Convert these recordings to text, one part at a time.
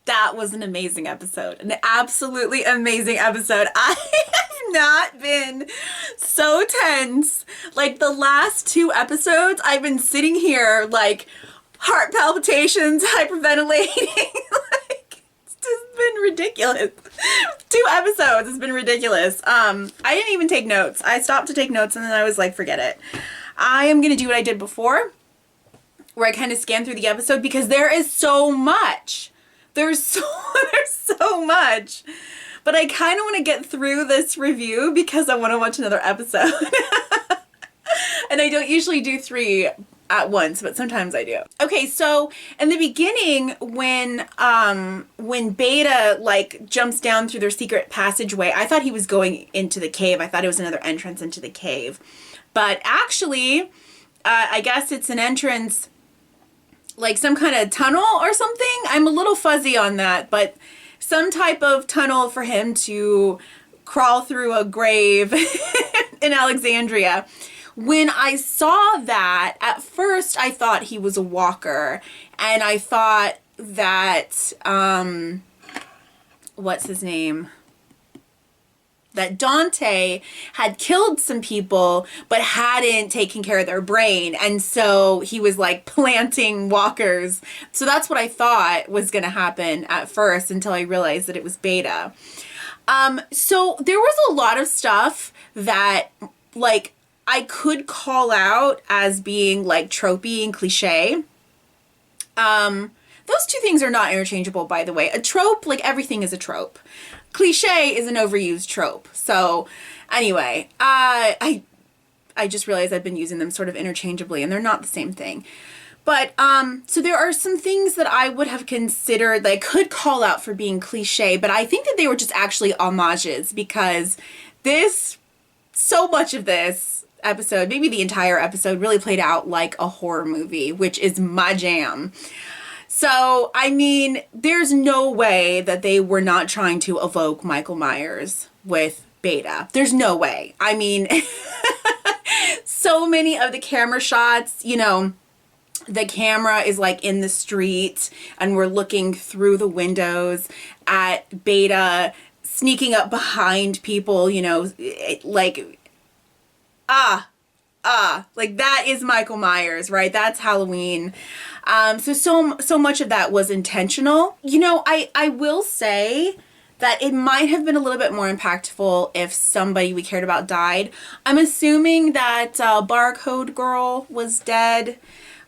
That was an amazing episode. An absolutely amazing episode. I have not been so tense. Like the last two episodes, I've been sitting here like heart palpitations, hyperventilating. Like it's just been ridiculous. Two episodes has been ridiculous. I didn't even take notes. I stopped to take notes and then I was like, forget it. I am gonna do what I did before, where I kind of scan through the episode because there is so much. There's so there's so much. But I kind of want to get through this review because I want to watch another episode. And I don't usually do three at once, but sometimes I do. Okay, so in the beginning when Beta like jumps down through their secret passageway, I thought he was going into the cave. I thought it was another entrance into the cave. But actually, I guess it's an entrance, like some kind of tunnel or something. I'm a little fuzzy on that, but some type of tunnel for him to crawl through a grave in Alexandria. When I saw that, at first I thought he was a walker, and I thought that, what's his name? That Dante had killed some people but hadn't taken care of their brain, and so he was like planting walkers. So that's what I thought was going to happen at first until I realized that it was Beta. So there was a lot of stuff that like I could call out as being like tropey and cliche. Those two things are not interchangeable, by the way. A trope, like everything is a trope. Cliche is an overused trope. So anyway, I just realized I've been using them sort of interchangeably and they're not the same thing. But so there are some things that I would have considered that I could call out for being cliche, but I think that they were just actually homages because so much of this episode, maybe the entire episode, really played out like a horror movie, which is my jam. So, I mean, there's no way that they were not trying to evoke Michael Myers with Beta. There's no way. I mean, so many of the camera shots, you know, the camera is like in the street and we're looking through the windows at Beta sneaking up behind people, you know, like, like that is Michael Myers, right? That's Halloween. So much of that was intentional. You know, I will say that it might have been a little bit more impactful if somebody we cared about died. I'm assuming that Barcode Girl was dead,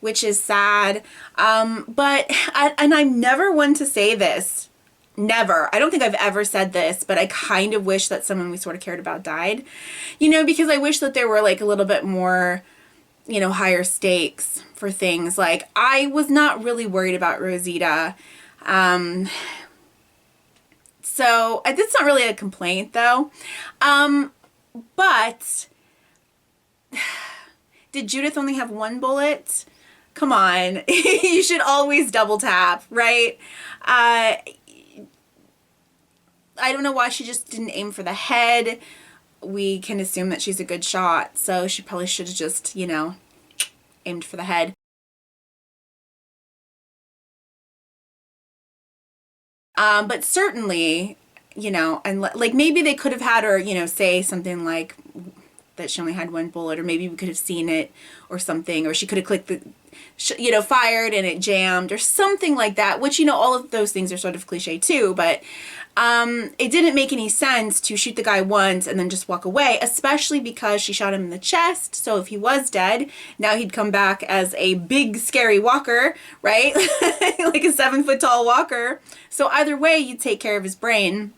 which is sad. But I'm never one to say this. Never. I don't think I've ever said this, but I kind of wish that someone we sort of cared about died. You know, because I wish that there were like a little bit more, you know, higher stakes for things. Like, I was not really worried about Rosita. So it's not really a complaint though. But did Judith only have one bullet? Come on. You should always double tap, right? I don't know why she just didn't aim for the head. We can assume that she's a good shot, so she probably should have just, you know, aimed for the head. But certainly, you know, and like maybe they could have had her, you know, say something like that she only had one bullet, or maybe we could have seen it or something, or she could have clicked the, you know, fired and it jammed or something like that, which, you know, all of those things are sort of cliche too, but it didn't make any sense to shoot the guy once and then just walk away, especially because she shot him in the chest. So if he was dead, now he'd come back as a big scary walker, right? Like a 7-foot-tall walker. So either way, you'd take care of his brain.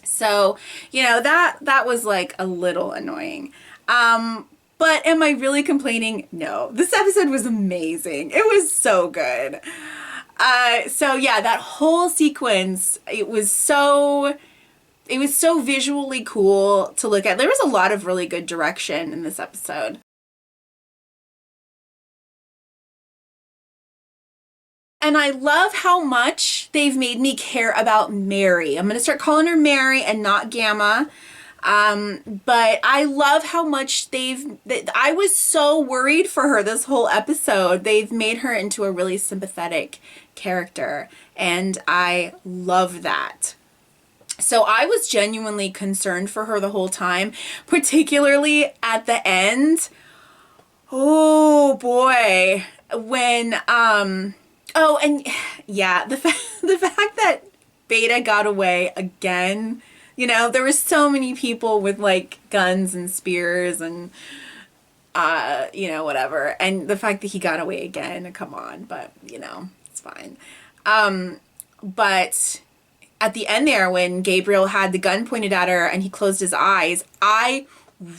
So, you know, that was like a little annoying. But am I really complaining? No. This episode was amazing. It was so good. So yeah, that whole sequence, it was so visually cool to look at. There was a lot of really good direction in this episode. And I love how much they've made me care about Mary. I'm going to start calling her Mary and not Gamma. But I love how much I was so worried for her this whole episode. They've made her into a really sympathetic character, and I love that. So I was genuinely concerned for her the whole time, particularly at the end. Oh boy. When, oh, and yeah, the fact that Beta got away again. You know, there were so many people with like guns and spears and, you know, whatever. And the fact that he got away again, come on, but you know, it's fine. But at the end there, when Gabriel had the gun pointed at her and he closed his eyes, I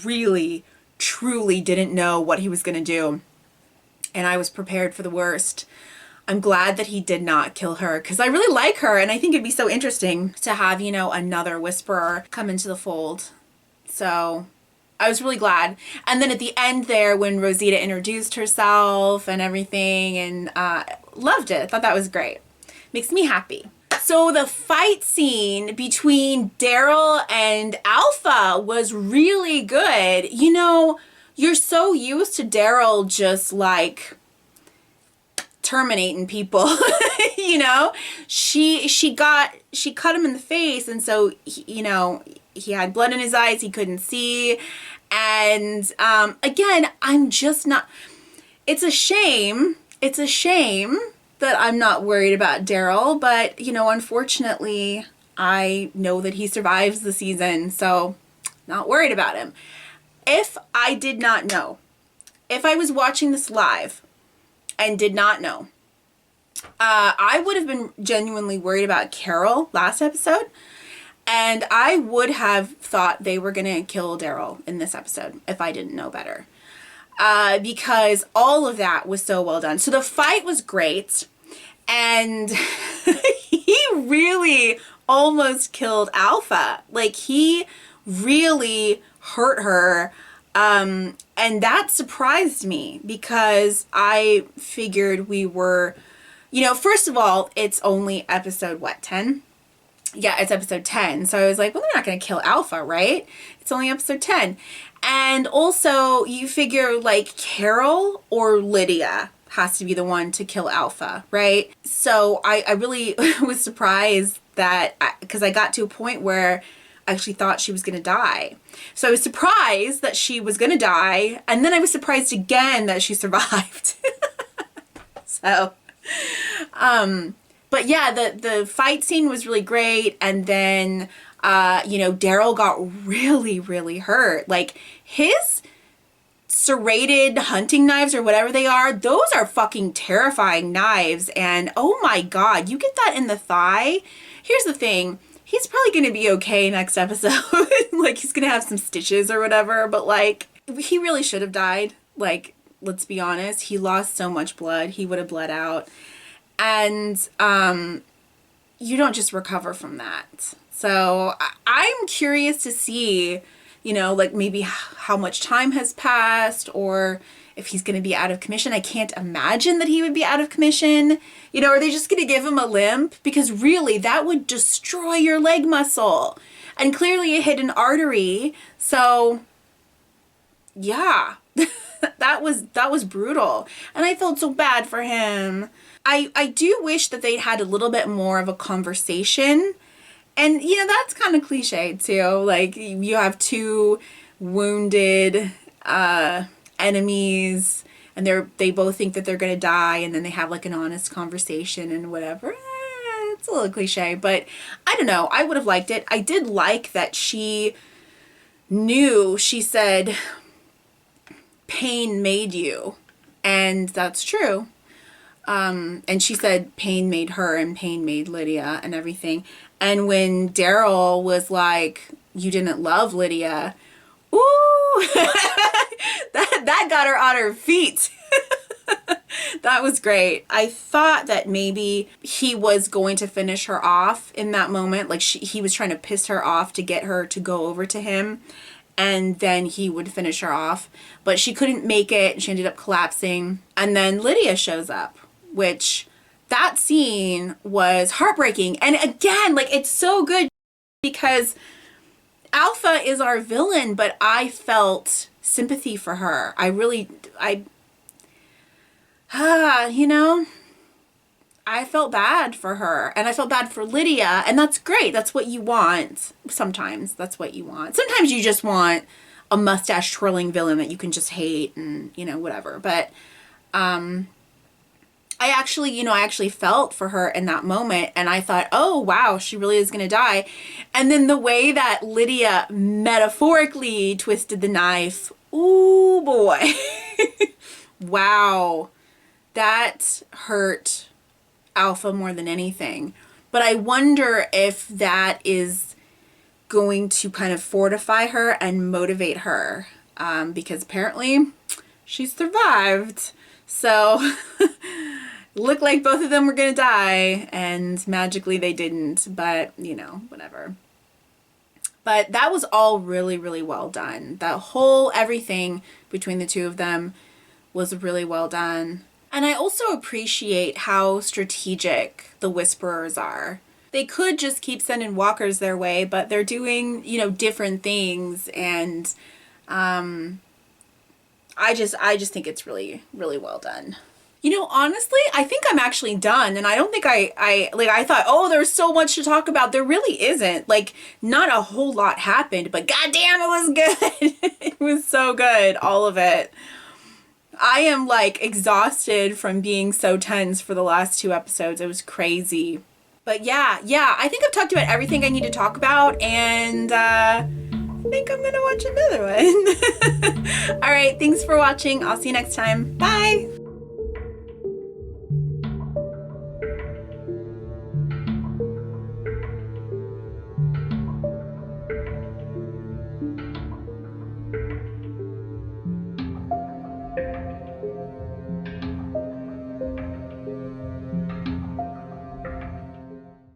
really, truly didn't know what he was going to do. And I was prepared for the worst. I'm glad that he did not kill her because I really like her and I think it'd be so interesting to have, you know, another Whisperer come into the fold. So I was really glad. And then at the end there when Rosita introduced herself and everything, and loved it. I thought that was great. Makes me happy. So the fight scene between Daryl and Alpha was really good. You know, you're so used to Daryl just like terminating people. You know, she cut him in the face, and so you know, he had blood in his eyes, he couldn't see. And again, I'm just not, it's a shame that I'm not worried about Daryl, but you know, unfortunately I know that he survives the season, so not worried about him. If I did not know, if I was watching this live and did not know, I would have been genuinely worried about Carol last episode, and I would have thought they were going to kill Daryl in this episode if I didn't know better, because all of that was so well done. So the fight was great, and he really almost killed Alpha. Like, he really hurt her. And that surprised me because I figured we were, you know, first of all, it's only episode, what, 10? Yeah, it's episode 10. So I was like, well, they're not going to kill Alpha, right? It's only episode 10. And also, you figure, like, Carol or Lydia has to be the one to kill Alpha, right? So I really was surprised that, because I got to a point where I actually thought she was going to die. So I was surprised that she was going to die, and then I was surprised again that she survived. So, but yeah, the fight scene was really great, and then, you know, Daryl got really, really hurt. Like, his serrated hunting knives or whatever they are, those are fucking terrifying knives, and oh my god, you get that in the thigh. Here's the thing. He's probably going to be okay next episode. Like, he's going to have some stitches or whatever, but like, he really should have died. Like, let's be honest. He lost so much blood. He would have bled out. And you don't just recover from that. So I'm curious to see, you know, like maybe how much time has passed, or if he's going to be out of commission. I can't imagine that he would be out of commission. You know, are they just going to give him a limp? Because really, that would destroy your leg muscle. And clearly it hit an artery. So, yeah, that was brutal. And I felt so bad for him. I do wish that they'd had a little bit more of a conversation. And, you know, that's kind of cliche, too. Like, you have two wounded enemies, and they both think that they're gonna die, and then they have like an honest conversation and whatever. It's a little cliche, but I don't know, I would have liked it. I did like that she knew, she said, pain made you, and that's true. And she said pain made her and pain made Lydia and everything. And when Daryl was like, you didn't love Lydia, ooh, that got her on her feet. That was great. I thought that maybe he was going to finish her off in that moment. Like, he was trying to piss her off to get her to go over to him, and then he would finish her off. But she couldn't make it. She ended up collapsing. And then Lydia shows up, which, that scene was heartbreaking. And again, like, it's so good because Alpha is our villain, but I felt sympathy for her. You know, I felt bad for her, and I felt bad for Lydia, and that's great. That's what you want. Sometimes that's what you want. Sometimes you just want a mustache twirling villain that you can just hate and, you know, whatever. But I actually felt for her in that moment, and I thought, oh wow, she really is gonna die. And then the way that Lydia metaphorically twisted the knife, ooh boy. Wow, that hurt Alpha more than anything. But I wonder if that is going to kind of fortify her and motivate her, because apparently she survived. So looked like both of them were gonna die, and magically they didn't, but you know, whatever. But that was all really, really well done. That whole everything between the two of them was really well done. And I also appreciate how strategic the Whisperers are. They could just keep sending walkers their way, but they're doing, you know, different things, and I just think it's really, really well done. You know, honestly, I think I'm actually done, and I don't think I thought, oh, there's so much to talk about. There really isn't. Like, not a whole lot happened, but goddamn, it was good. It was so good, all of it. I am like exhausted from being so tense for the last 2 episodes. It was crazy. But yeah, I think I've talked about everything I need to talk about, and I think I'm gonna watch another one. All right, thanks for watching. I'll see you next time. Bye.